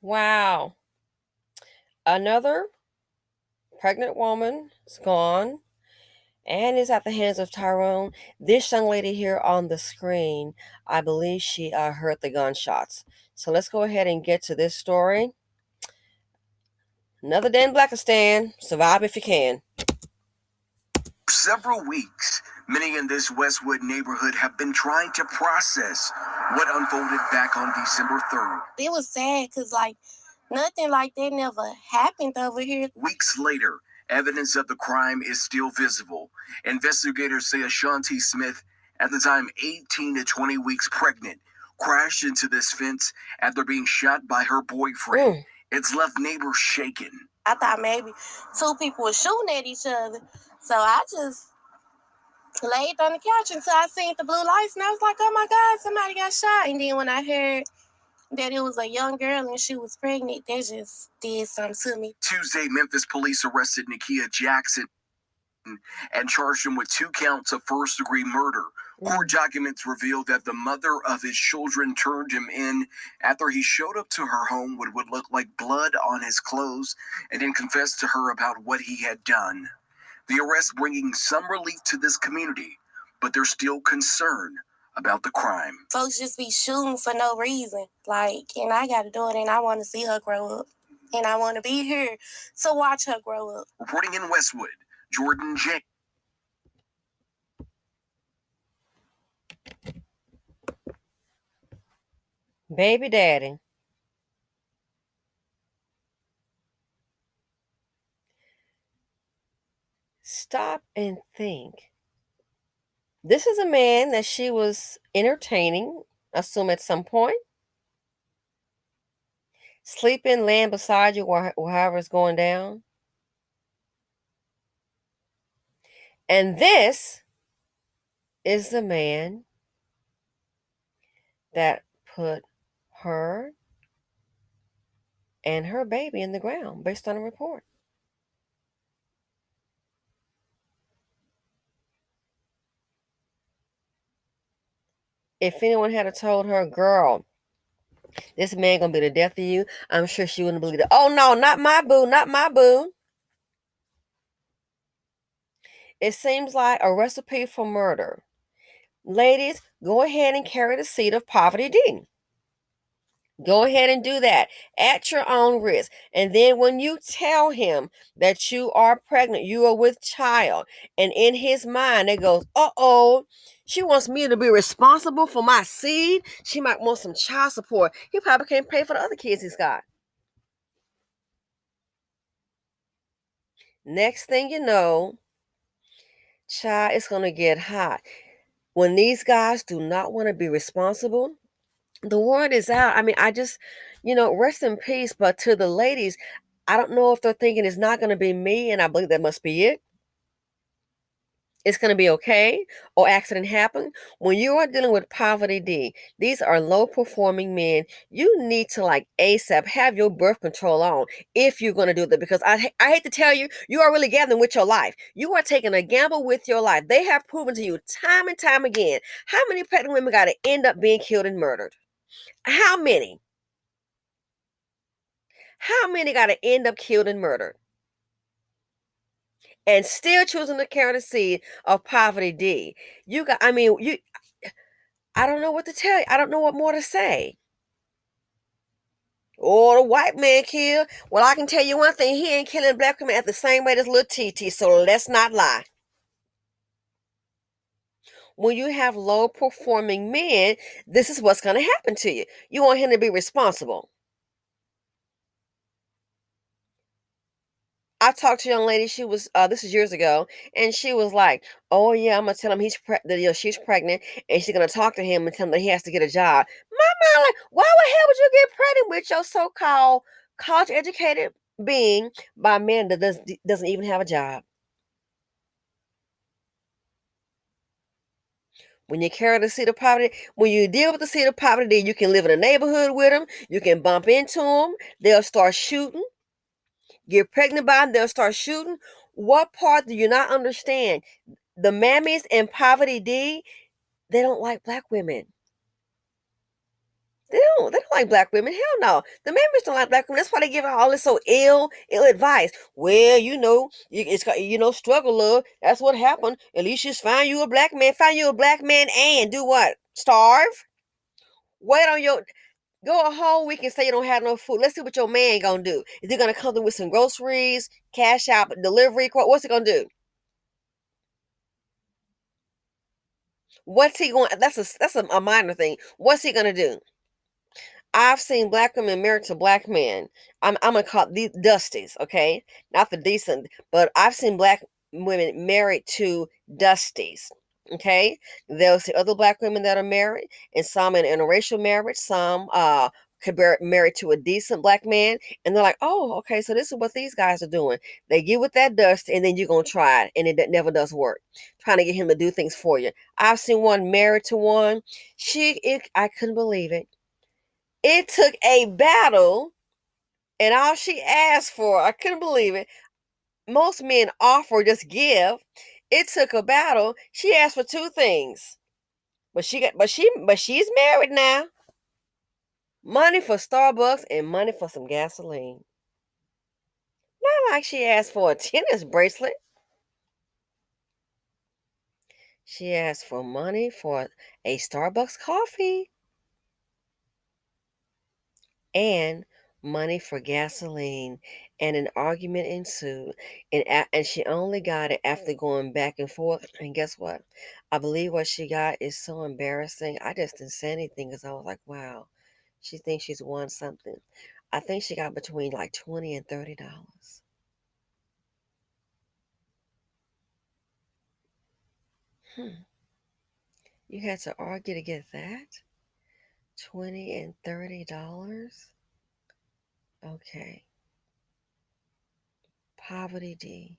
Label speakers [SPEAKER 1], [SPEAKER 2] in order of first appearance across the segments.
[SPEAKER 1] Wow. Another pregnant woman is gone and is at the hands of Tyrone. This young lady here on the screen, I believe she heard the gunshots. So let's go ahead and get to this story. Another day in Blackistan. Survive if you can.
[SPEAKER 2] Several weeks, many in this Westwood neighborhood have been trying to process what unfolded back on December 3rd.
[SPEAKER 3] It was sad because, nothing like that never happened over here.
[SPEAKER 2] Weeks later, evidence of the crime is still visible. Investigators say Ashanti Smith, at the time 18 to 20 weeks pregnant, crashed into this fence after being shot by her boyfriend. It's left neighbors shaken.
[SPEAKER 3] I thought maybe two people were shooting at each other. So I just laid on the couch until I seen the blue lights, and I was like, oh my God, somebody got shot. And then when I heard that it was a young girl and she was pregnant, that just did something to me.
[SPEAKER 2] Tuesday, Memphis police arrested Nakia Jackson and charged him with 2 counts of first-degree murder. Court documents revealed that the mother of his children turned him in after he showed up to her home with what looked like blood on his clothes and then confessed to her about what he had done. The arrest bringing some relief to this community, but there's still concern about the crime.
[SPEAKER 3] Folks just be shooting for no reason. And I got a daughter and I want to see her grow up. And I want to be here to watch her grow up.
[SPEAKER 2] Reporting in Westwood, Jordan J.
[SPEAKER 1] Baby daddy. Stop and think. This is a man that she was entertaining, assume at some point. Sleeping, laying beside you, however it's going down. And this is the man that put her and her baby in the ground based on a report. If anyone had told her, girl, this man gonna be the death of you, I'm sure she wouldn't believe it. Oh no, not my boo, not my boo. It seems like a recipe for murder. Ladies, go ahead and carry the seed of poverty D. Go ahead and do that at your own risk. And then when you tell him that you are pregnant, you are with child, and in his mind it goes, uh-oh, she wants me to be responsible for my seed. She might want some child support. He probably can't pay for the other kids he's got. Next thing you know, child, it's going to get hot. When these guys do not want to be responsible, the word is out. I mean, I just, rest in peace. But to the ladies, I don't know if they're thinking it's not going to be me, and I believe that must be it. It's going to be okay, or accident happened. When you are dealing with poverty D, these are low performing men. You need to ASAP have your birth control on if you're going to do that, because I hate to tell you, you are really gambling with your life. You are taking a gamble with your life. They have proven to you time and time again how many pregnant women got to end up being killed and murdered. How many? How many got to end up killed and murdered? And still choosing to carry the seed of poverty D. I don't know what to tell you. I don't know what more to say. Oh, the white man killed. Well, I can tell you one thing. He ain't killing black women at the same rate as little TT, so let's not lie. When you have low performing men, this is what's going to happen to you. You want him to be responsible. I talked to a young lady. She was this is years ago, and she was like, "Oh yeah, I'm gonna tell him she's pregnant, and she's gonna talk to him and tell him that he has to get a job." My mind, why the hell would you get pregnant with your so-called college-educated being by a man that doesn't even have a job? When you carry the seed of poverty, when you deal with the seed of poverty, you can live in a neighborhood with them. You can bump into them. They'll start shooting. Get pregnant by them, they'll start shooting. What part do you not understand? The mammies in poverty D, they don't like black women. They don't like black women. Hell no. The members don't like black women. That's why they give out all this so ill advice. Well, struggle, love. That's what happened. At least just find you a black man. Find you a black man and do what? Starve? Wait on your Go a whole week and say you don't have no food. Let's see what your man gonna do. Is he gonna come through with some groceries, cash out, delivery? What's he gonna do? What's he going? That's a minor thing. What's he gonna do? I've seen black women married to black men. I'm gonna call these Dusties, okay? Not the decent, but I've seen black women married to Dusties. Okay, there's the other black women that are married, and some in interracial marriage, some could be married to a decent black man, and they're like, oh, okay, so this is what these guys are doing. They get with that dust, and then you're gonna try it, and it never does work. Trying to get him to do things for you. I've seen one married to one. I couldn't believe it. It took a battle, and all she asked for, I couldn't believe it. Most men offer, just give. It took a battle. She asked for two things. She's married now. Money for Starbucks and money for some gasoline. Not like she asked for a tennis bracelet. She asked for money for a Starbucks coffee and money for gasoline, and an argument ensued, and she only got it after going back and forth. And guess what? I believe what she got is so embarrassing. I just didn't say anything because I was like, wow, she thinks she's won something. I think she got between like $20 and $30. You had to argue to get that? $20 and $30? Okay. Poverty D.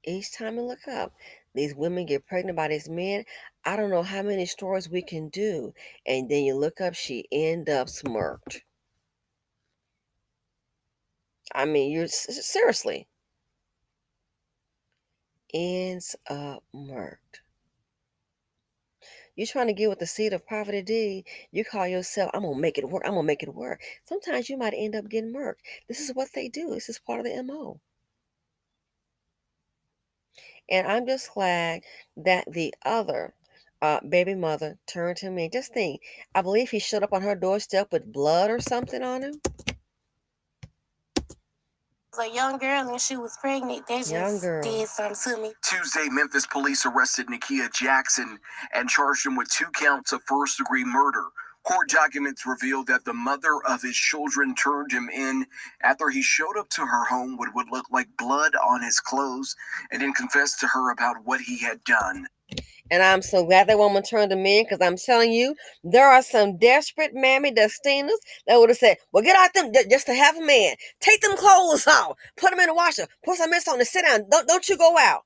[SPEAKER 1] Each time I look up, these women get pregnant by these men. I don't know how many stories we can do. And then you look up, she end up smirked. I mean, you're seriously ends up murked. You're trying to get with the seed of poverty D. You call yourself, I'm gonna make it work. I'm gonna make it work. Sometimes you might end up getting murked. This is what they do. This is part of the MO. And I'm just glad that the other baby mother turned him in. Just think, I believe he showed up on her doorstep with blood or something on him.
[SPEAKER 3] A young girl and she was pregnant. They
[SPEAKER 1] Young
[SPEAKER 3] just
[SPEAKER 1] girl.
[SPEAKER 3] did something to me.
[SPEAKER 2] Tuesday, Memphis police arrested Nikia Jackson and charged him with 2 counts of first-degree murder. Court documents reveal that the mother of his children turned him in after he showed up to her home with what looked like blood on his clothes and then confessed to her about what he had done.
[SPEAKER 1] And I'm so glad that woman turned him in, because I'm telling you, there are some desperate mammy Dustinas that would have said, well, get out them just to have a man. Take them clothes off. Put them in the washer. Put some mist on and sit down. Don't you go out.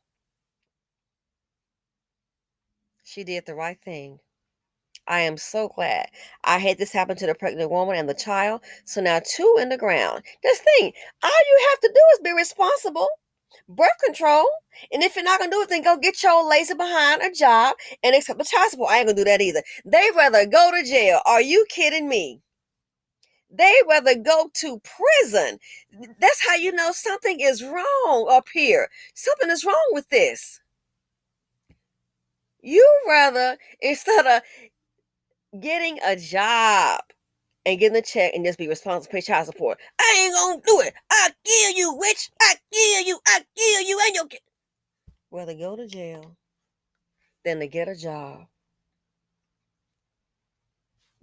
[SPEAKER 1] She did the right thing. I am so glad. I had this happen to the pregnant woman and the child. So now 2 in the ground. Just think, all you have to do is be responsible. Birth control. And if you're not gonna do it, then go get your lazy behind a job and accept the child support. I ain't gonna do that either. They'd rather go to jail. Are you kidding me? They'd rather go to prison. That's how you know something is wrong up here. Something is wrong with this. You rather, instead of getting a job and getting a check and just be responsible to pay child support, I ain't gonna do it. I kill you, witch. I kill you, and your kid. Rather go to jail than to get a job.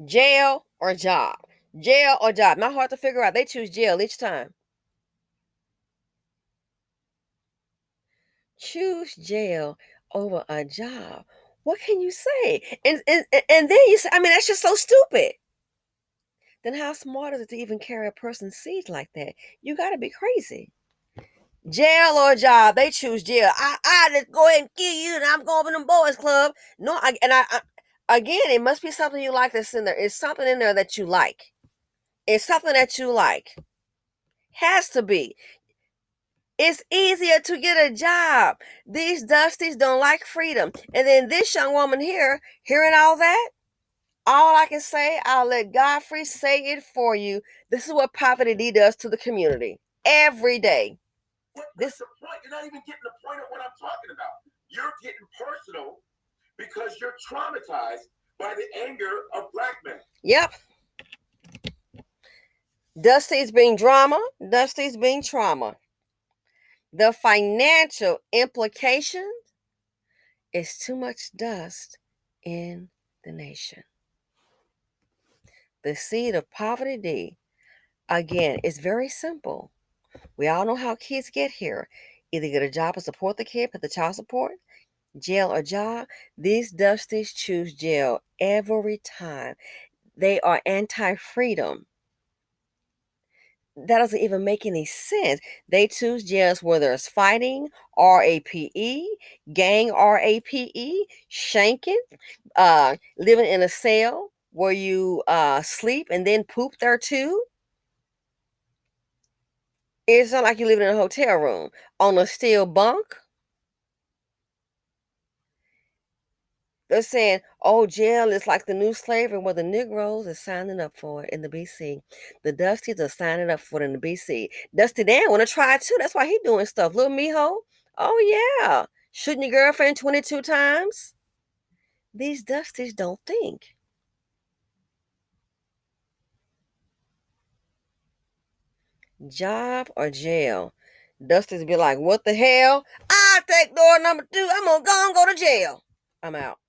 [SPEAKER 1] Jail or job. Jail or job. Not hard to figure out. They choose jail each time. Choose jail over a job. What can you say? And then you say, I mean, that's just so stupid. Then how smart is it to even carry a person's seed like that? You got to be crazy. Jail or job, they choose jail. I just go ahead and kill you, and I'm going to the boys club. No, again, it must be something you like that's in there. It's something in there that you like. It's something that you like. Has to be. It's easier to get a job. These Dusties don't like freedom. And then this young woman here, hearing all that, All I can say, I'll let Godfrey say it for you. This is what Poverty D does to the community every day.
[SPEAKER 2] This the point. You're not even getting the point of what I'm talking about. You're getting personal because you're traumatized by the anger of black men.
[SPEAKER 1] Yep. Dusties being drama, Dusties being trauma. The financial implication is too much dust in the nation. The seed of Poverty D, again, is very simple. We all know how kids get here. Either get a job and support the kid, put the child support, jail or job. These Dusties choose jail every time. They are anti-freedom. That doesn't even make any sense. They choose jails where there's fighting, RAPE, gang RAPE, shanking, living in a cell where you sleep and then poop there too. It's not like you're living in a hotel room on a steel bunk. They're saying, oh, jail is like the new slavery. Well, the Negroes are signing up for it in the BC. The Dusties are signing up for it in the BC. Dusty Dan want to try it too. That's why he doing stuff. Little Miho, oh yeah. Shooting your girlfriend 22 times. These Dusties don't think. Job or jail? Dusties be like, what the hell? I take door number 2. I'm going to go to jail. I'm out.